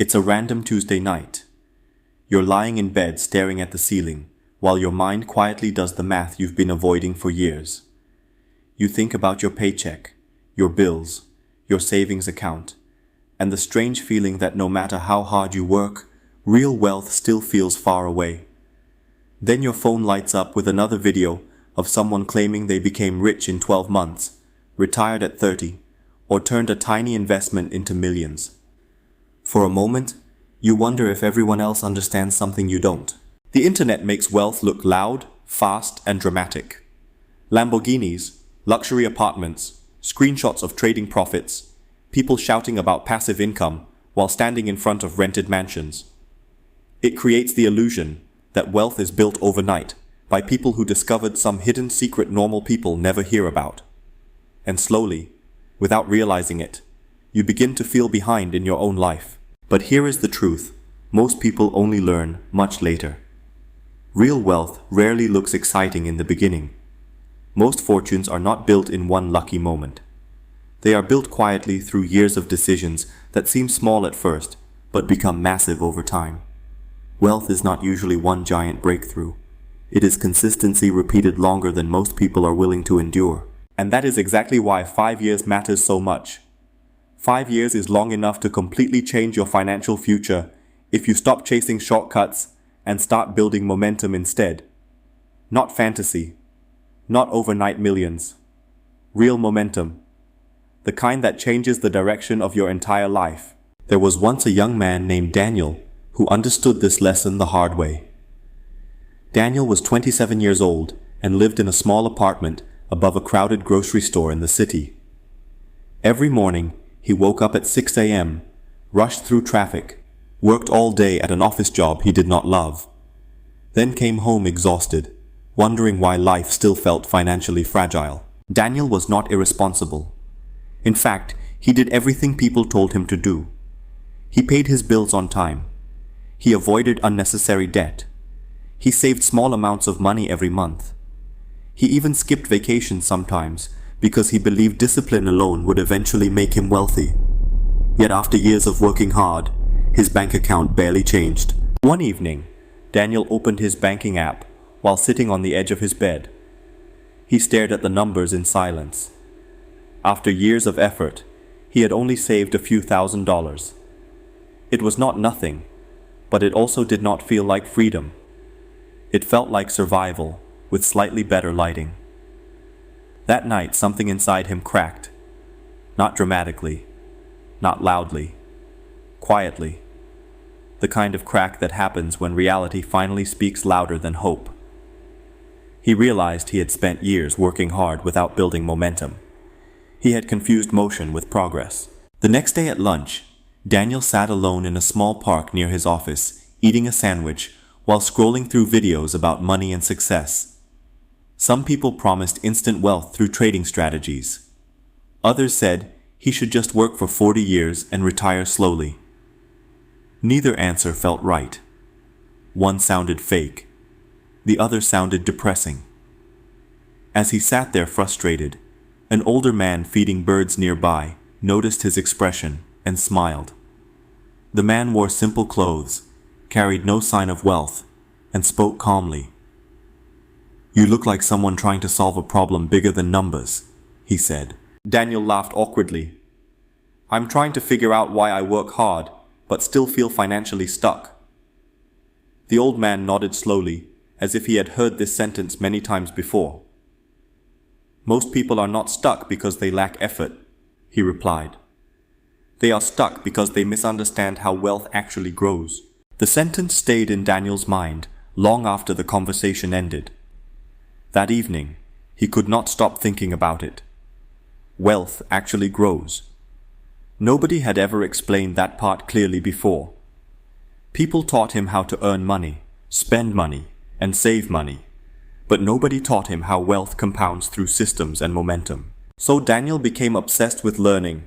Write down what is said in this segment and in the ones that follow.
It's a random Tuesday night. You're lying in bed staring at the ceiling, while your mind quietly does the math you've been avoiding for years. You think about your paycheck, your bills, your savings account, and the strange feeling that no matter how hard you work, real wealth still feels far away. Then your phone lights up with another video of someone claiming they became rich in 12 months, retired at 30, or turned a tiny investment into millions. For a moment, you wonder if everyone else understands something you don't. The internet makes wealth look loud, fast, and dramatic. Lamborghinis, luxury apartments, screenshots of trading profits, people shouting about passive income while standing in front of rented mansions. It creates the illusion that wealth is built overnight by people who discovered some hidden secret normal people never hear about. And slowly, without realizing it, you begin to feel behind in your own life. But here is the truth: most people only learn much later. Real wealth rarely looks exciting in the beginning. Most fortunes are not built in one lucky moment. They are built quietly through years of decisions that seem small at first, but become massive over time. Wealth is not usually one giant breakthrough. It is consistency repeated longer than most people are willing to endure. And that is exactly why 5 years matters so much. 5 years is long enough to completely change your financial future if you stop chasing shortcuts and start building momentum instead. Not fantasy. Not overnight millions. Real momentum. The kind that changes the direction of your entire life. There was once a young man named Daniel who understood this lesson the hard way. Daniel was 27 years old and lived in a small apartment above a crowded grocery store in the city. Every morning, he woke up at 6 a.m., rushed through traffic, worked all day at an office job he did not love, then came home exhausted, wondering why life still felt financially fragile. Daniel was not irresponsible. In fact, he did everything people told him to do. He paid his bills on time. He avoided unnecessary debt. He saved small amounts of money every month. He even skipped vacations sometimes because he believed discipline alone would eventually make him wealthy. Yet after years of working hard, his bank account barely changed. One evening, Daniel opened his banking app while sitting on the edge of his bed. He stared at the numbers in silence. After years of effort, he had only saved a few $1,000s. It was not nothing, but it also did not feel like freedom. It felt like survival, with slightly better lighting. That night, something inside him cracked. Not dramatically, not loudly, quietly. The kind of crack that happens when reality finally speaks louder than hope. He realized he had spent years working hard without building momentum. He had confused motion with progress. The next day at lunch, Daniel sat alone in a small park near his office, eating a sandwich while scrolling through videos about money and success. Some people promised instant wealth through trading strategies. Others said he should just work for 40 years and retire slowly. Neither answer felt right. One sounded fake. The other sounded depressing. As he sat there frustrated, an older man feeding birds nearby noticed his expression and smiled. The man wore simple clothes, carried no sign of wealth, and spoke calmly. "You look like someone trying to solve a problem bigger than numbers," he said. Daniel laughed awkwardly. "I'm trying to figure out why I work hard, but still feel financially stuck." The old man nodded slowly, as if he had heard this sentence many times before. "Most people are not stuck because they lack effort," he replied. "They are stuck because they misunderstand how wealth actually grows." The sentence stayed in Daniel's mind long after the conversation ended. That evening, he could not stop thinking about it. Wealth actually grows. Nobody had ever explained that part clearly before. People taught him how to earn money, spend money, and save money, but nobody taught him how wealth compounds through systems and momentum. So Daniel became obsessed with learning.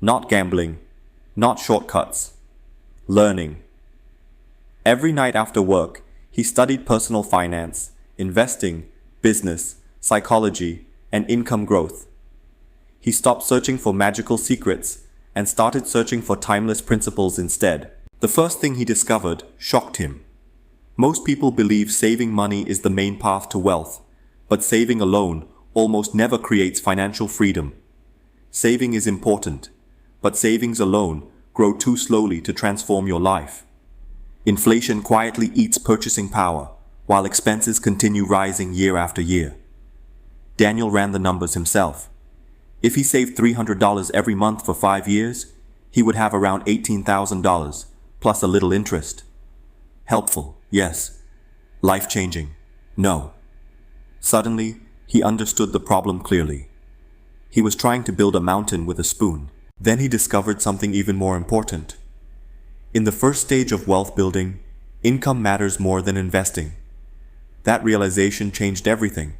Not gambling, not shortcuts. Learning. Every night after work, he studied personal finance, investing, business, psychology, and income growth. He stopped searching for magical secrets and started searching for timeless principles instead. The first thing he discovered shocked him. Most people believe saving money is the main path to wealth, but saving alone almost never creates financial freedom. Saving is important, but savings alone grow too slowly to transform your life. Inflation quietly eats purchasing power, while expenses continue rising year after year. Daniel ran the numbers himself. If he saved $300 every month for 5 years, he would have around $18,000, plus a little interest. Helpful, yes. Life-changing, no. Suddenly, he understood the problem clearly. He was trying to build a mountain with a spoon. Then he discovered something even more important. In the first stage of wealth building, income matters more than investing. That realization changed everything.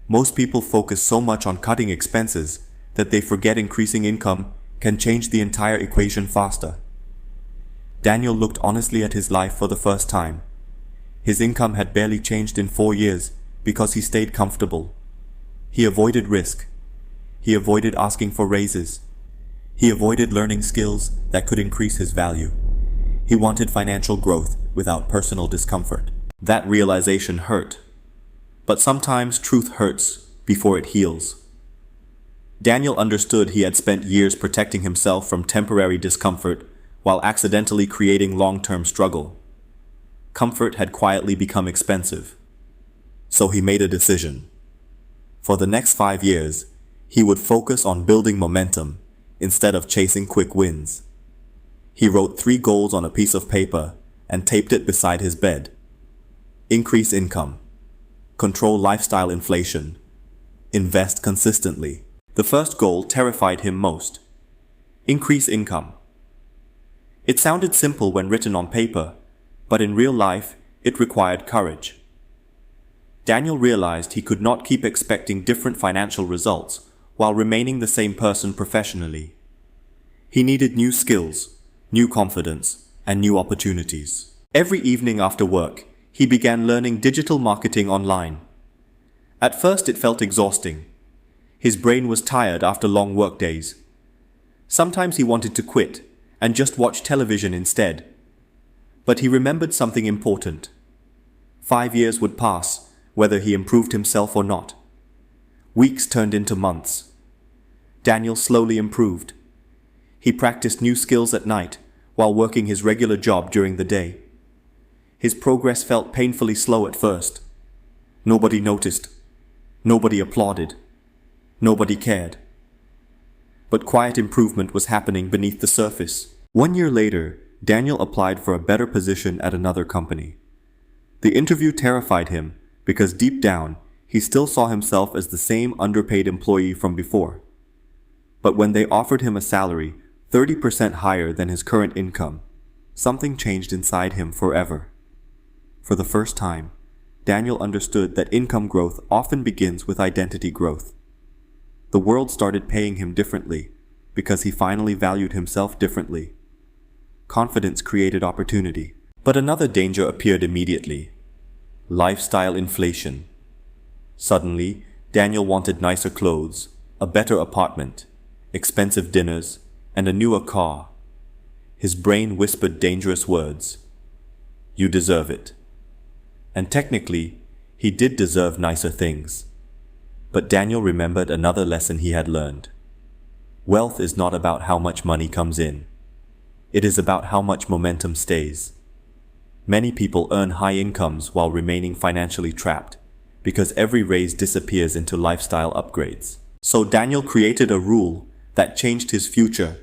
Most people focus so much on cutting expenses that they forget increasing income can change the entire equation faster. Daniel looked honestly at his life for the first time. His income had barely changed in 4 years because he stayed comfortable. He avoided risk. He avoided asking for raises. He avoided learning skills that could increase his value. He wanted financial growth without personal discomfort. That realization hurt. But sometimes truth hurts before it heals. Daniel understood he had spent years protecting himself from temporary discomfort while accidentally creating long-term struggle. Comfort had quietly become expensive. So he made a decision. For the next 5 years, he would focus on building momentum instead of chasing quick wins. He wrote 3 goals on a piece of paper and taped it beside his bed. Increase income. Control lifestyle inflation. Invest consistently. The first goal terrified him most. Increase income. It sounded simple when written on paper, but in real life, it required courage. Daniel realized he could not keep expecting different financial results while remaining the same person professionally. He needed new skills, new confidence, and new opportunities. Every evening after work, he began learning digital marketing online. At first it felt exhausting. His brain was tired after long work days. Sometimes he wanted to quit and just watch television instead. But he remembered something important. 5 years would pass, whether he improved himself or not. Weeks turned into months. Daniel slowly improved. He practiced new skills at night while working his regular job during the day. His progress felt painfully slow at first. Nobody noticed. Nobody applauded. Nobody cared. But quiet improvement was happening beneath the surface. 1 year later, Daniel applied for a better position at another company. The interview terrified him because deep down, he still saw himself as the same underpaid employee from before. But when they offered him a salary 30% higher than his current income, something changed inside him forever. For the first time, Daniel understood that income growth often begins with identity growth. The world started paying him differently because he finally valued himself differently. Confidence created opportunity. But another danger appeared immediately. Lifestyle inflation. Suddenly, Daniel wanted nicer clothes, a better apartment, expensive dinners, and a newer car. His brain whispered dangerous words. You deserve it. And technically, he did deserve nicer things. But Daniel remembered another lesson he had learned. Wealth is not about how much money comes in. It is about how much momentum stays. Many people earn high incomes while remaining financially trapped, because every raise disappears into lifestyle upgrades. So Daniel created a rule that changed his future.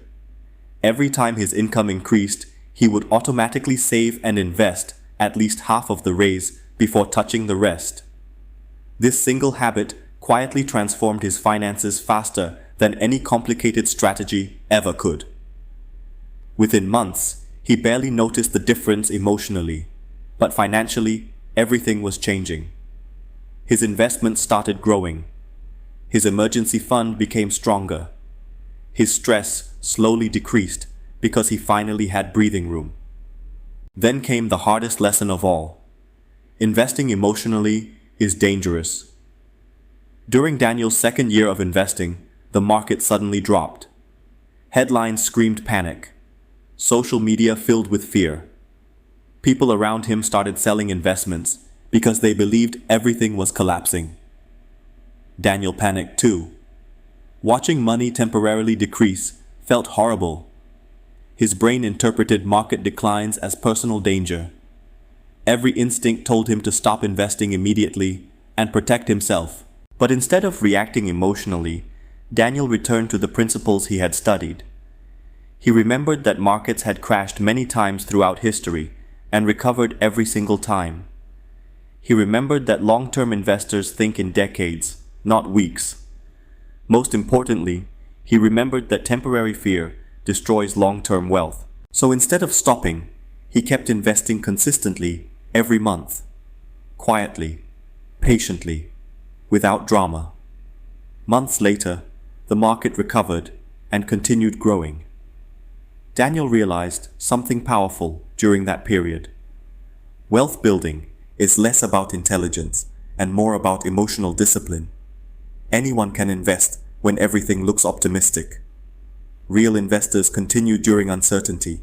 Every time his income increased, he would automatically save and invest at least half of the raise before touching the rest. This single habit quietly transformed his finances faster than any complicated strategy ever could. Within months, he barely noticed the difference emotionally, but financially, everything was changing. His investments started growing. His emergency fund became stronger. His stress slowly decreased because he finally had breathing room. Then came the hardest lesson of all. Investing emotionally is dangerous. During Daniel's second year of investing, the market suddenly dropped. Headlines screamed panic. Social media filled with fear. People around him started selling investments because they believed everything was collapsing. Daniel panicked too. Watching money temporarily decrease felt horrible. His brain interpreted market declines as personal danger. Every instinct told him to stop investing immediately and protect himself. But instead of reacting emotionally, Daniel returned to the principles he had studied. He remembered that markets had crashed many times throughout history and recovered every single time. He remembered that long-term investors think in decades, not weeks. Most importantly, he remembered that temporary fear destroys long-term wealth. So instead of stopping, he kept investing consistently every month, quietly, patiently, without drama. Months later, the market recovered and continued growing. Daniel realized something powerful during that period. Wealth building is less about intelligence and more about emotional discipline. Anyone can invest when everything looks optimistic. Real investors continue during uncertainty.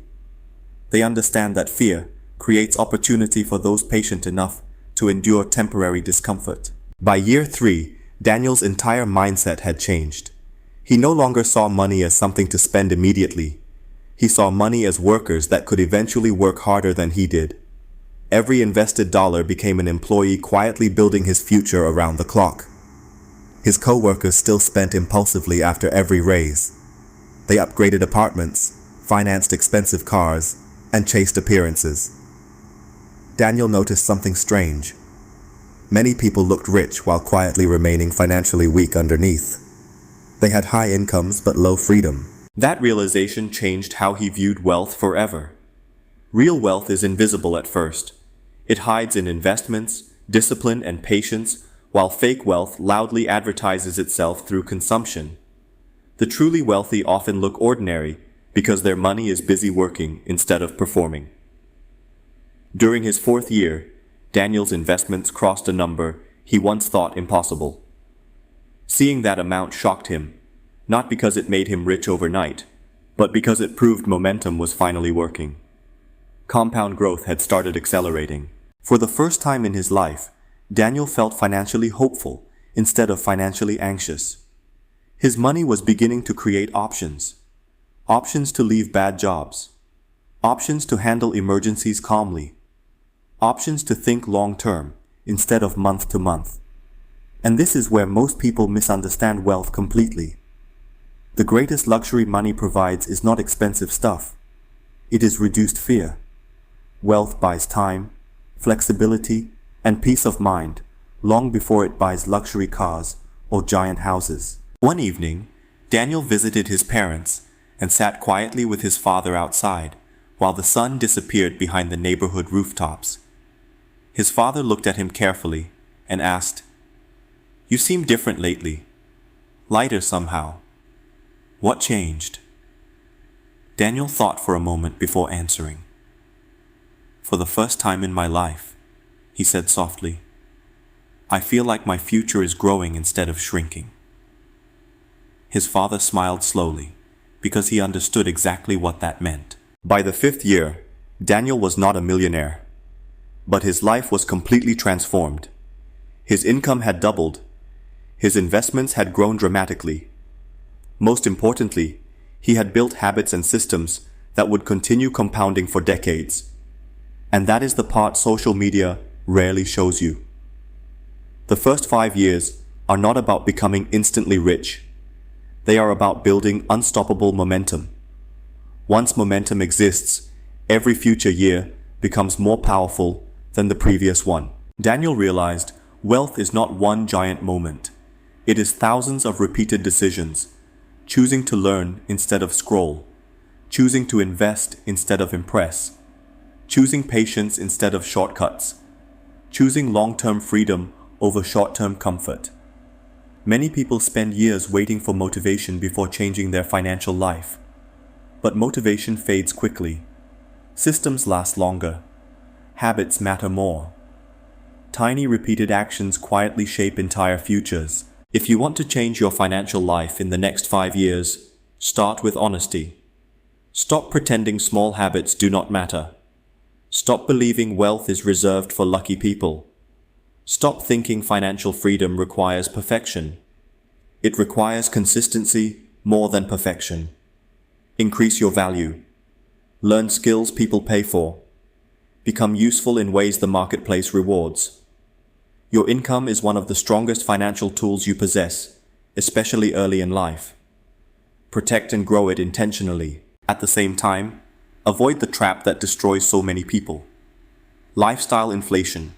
They understand that fear creates opportunity for those patient enough to endure temporary discomfort. By year 3, Daniel's entire mindset had changed. He no longer saw money as something to spend immediately. He saw money as workers that could eventually work harder than he did. Every invested dollar became an employee quietly building his future around the clock. His co-workers still spent impulsively after every raise. They upgraded apartments, financed expensive cars, and chased appearances. Daniel noticed something strange. Many people looked rich while quietly remaining financially weak underneath. They had high incomes but low freedom. That realization changed how he viewed wealth forever. Real wealth is invisible at first. It hides in investments, discipline, and patience, while fake wealth loudly advertises itself through consumption. The truly wealthy often look ordinary because their money is busy working instead of performing. During his 4th year, Daniel's investments crossed a number he once thought impossible. Seeing that amount shocked him, not because it made him rich overnight, but because it proved momentum was finally working. Compound growth had started accelerating. For the first time in his life, Daniel felt financially hopeful instead of financially anxious. His money was beginning to create options. Options to leave bad jobs. Options to handle emergencies calmly. Options to think long-term instead of month-to-month. And this is where most people misunderstand wealth completely. The greatest luxury money provides is not expensive stuff. It is reduced fear. Wealth buys time, flexibility, and peace of mind long before it buys luxury cars or giant houses. One evening, Daniel visited his parents and sat quietly with his father outside while the sun disappeared behind the neighborhood rooftops. His father looked at him carefully and asked, "You seem different lately. Lighter somehow. What changed?" Daniel thought for a moment before answering. "For the first time in my life," he said softly, "I feel like my future is growing instead of shrinking." His father smiled slowly, because he understood exactly what that meant. By the 5th year, Daniel was not a millionaire, but his life was completely transformed. His income had doubled. His investments had grown dramatically. Most importantly, he had built habits and systems that would continue compounding for decades. And that is the part social media rarely shows you. The first 5 years are not about becoming instantly rich. They are about building unstoppable momentum. Once momentum exists, every future year becomes more powerful than the previous one. Daniel realized wealth is not one giant moment. It is thousands of repeated decisions, choosing to learn instead of scroll, choosing to invest instead of impress, choosing patience instead of shortcuts, choosing long-term freedom over short-term comfort. Many people spend years waiting for motivation before changing their financial life. But motivation fades quickly. Systems last longer. Habits matter more. Tiny repeated actions quietly shape entire futures. If you want to change your financial life in the next 5 years, Start with honesty. Stop pretending small habits do not matter. Stop believing wealth is reserved for lucky people. Stop thinking financial freedom requires perfection. It requires consistency more than perfection. Increase your value. Learn skills people pay for. Become useful in ways the marketplace rewards. Your income is one of the strongest financial tools you possess, especially early in life. Protect and grow it intentionally. At the same time, avoid the trap that destroys so many people. Lifestyle inflation.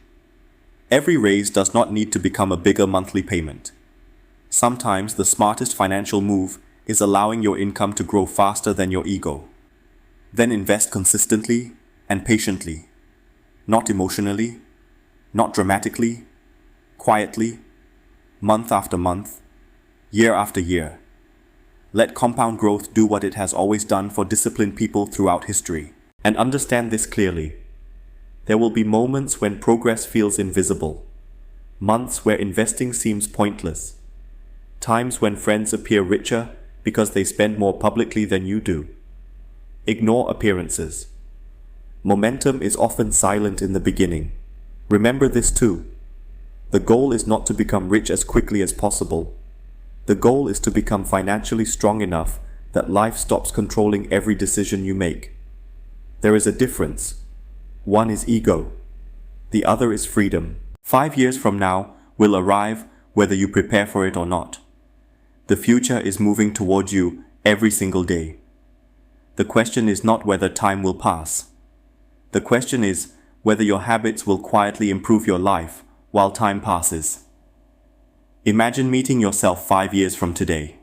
Every raise does not need to become a bigger monthly payment. Sometimes the smartest financial move is allowing your income to grow faster than your ego. Then invest consistently and patiently. Not emotionally, not dramatically, quietly, month after month, year after year. Let compound growth do what it has always done for disciplined people throughout history. And understand this clearly. There will be moments when progress feels invisible. Months where investing seems pointless. Times when friends appear richer because they spend more publicly than you do. Ignore appearances. Momentum is often silent in the beginning. Remember this too. The goal is not to become rich as quickly as possible. The goal is to become financially strong enough that life stops controlling every decision you make. There is a difference. One is ego. The other is freedom. 5 years from now will arrive whether you prepare for it or not. The future is moving toward you every single day. The question is not whether time will pass. The question is whether your habits will quietly improve your life while time passes. Imagine meeting yourself 5 years from today.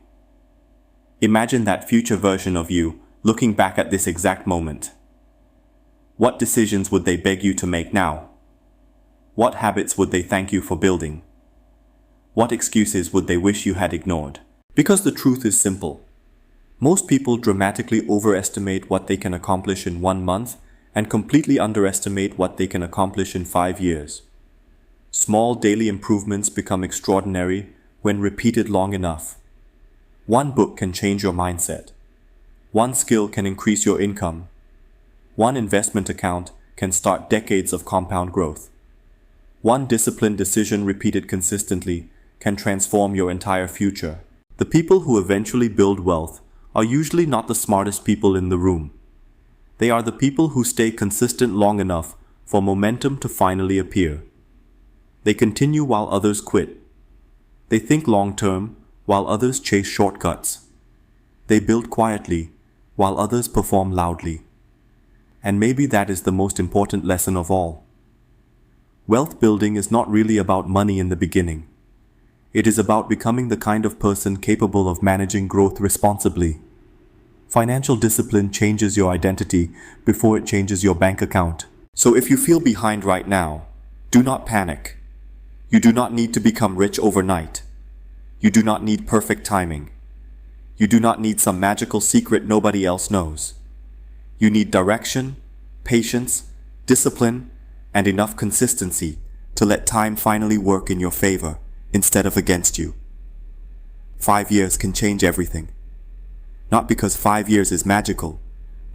Imagine that future version of you looking back at this exact moment. What decisions would they beg you to make now? What habits would they thank you for building? What excuses would they wish you had ignored? Because the truth is simple. Most people dramatically overestimate what they can accomplish in 1 month and completely underestimate what they can accomplish in 5 years. Small daily improvements become extraordinary when repeated long enough. One book can change your mindset. One skill can increase your income. One investment account can start decades of compound growth. One disciplined decision repeated consistently can transform your entire future. The people who eventually build wealth are usually not the smartest people in the room. They are the people who stay consistent long enough for momentum to finally appear. They continue while others quit. They think long-term while others chase shortcuts. They build quietly while others perform loudly. And maybe that is the most important lesson of all. Wealth building is not really about money in the beginning. It is about becoming the kind of person capable of managing growth responsibly. Financial discipline changes your identity before it changes your bank account. So if you feel behind right now, do not panic. You do not need to become rich overnight. You do not need perfect timing. You do not need some magical secret nobody else knows. You need direction, patience, discipline, and enough consistency to let time finally work in your favor instead of against you. 5 years can change everything. Not because 5 years is magical,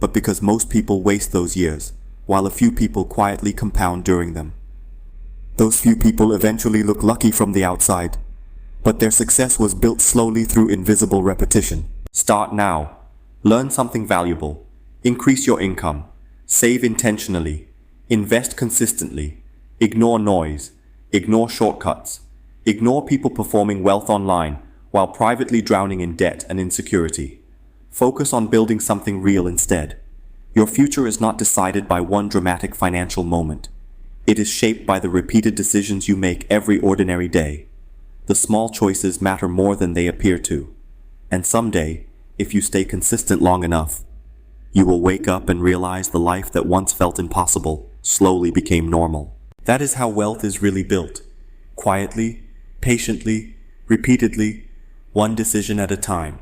but because most people waste those years, while a few people quietly compound during them. Those few people eventually look lucky from the outside, but their success was built slowly through invisible repetition. Start now. Learn something valuable. Increase your income. Save intentionally. Invest consistently. Ignore noise. Ignore shortcuts. Ignore people performing wealth online while privately drowning in debt and insecurity. Focus on building something real instead. Your future is not decided by one dramatic financial moment. It is shaped by the repeated decisions you make every ordinary day. The small choices matter more than they appear to. And someday, if you stay consistent long enough, you will wake up and realize the life that once felt impossible slowly became normal. That is how wealth is really built. Quietly, patiently, repeatedly, one decision at a time.